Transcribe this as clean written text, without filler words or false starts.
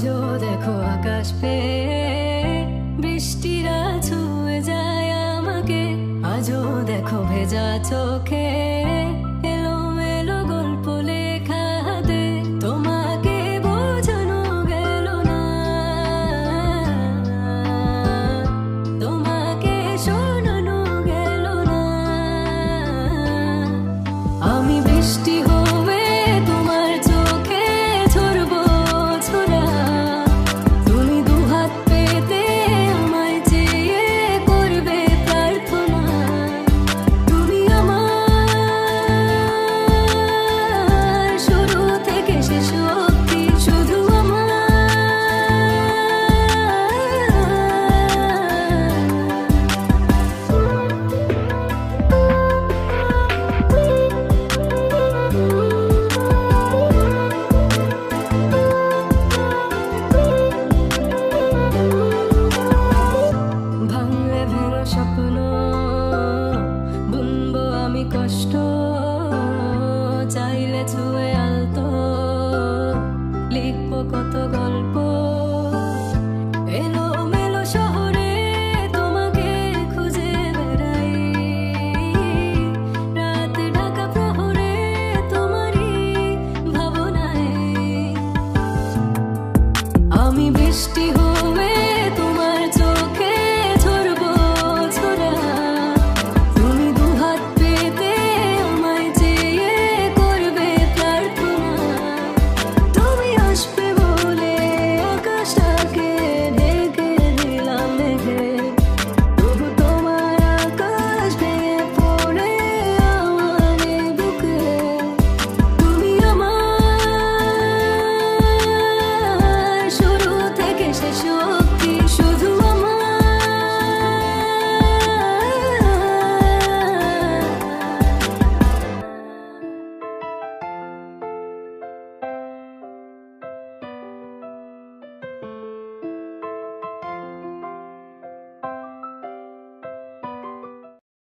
আজও দেখো আকাশ পেয়ে বৃষ্টিরা ছুঁয়ে যায় আমাকে। আজও দেখো ভেজা চোখে এলোমেলো গল্প লেখা হাতে। তোমাকে বোঝানো গেল না, তোমাকে শোনানো গেল না। আমি বৃষ্টি হয়ে তোমার চোখে ঝরবো ছোড়া। তুমি দুহাত পেতে আমায় চেয়ে করবে প্রার্থনা। তুমি আমার শুরু থেকে শেষ অবধি, শুধু আমার। ভাঙলে ভেঙে স্বপ্ন বুনবো আমি কষ্ট। চাইলে ছুঁয়ে আলতো লিখবো কত গল্প। এলোমেলো শহরে তোমাকে খুঁজে বেড়াই, রাত ঢাকা প্রহরে তোমারই ভাবনায়। আমি বৃষ্টি হই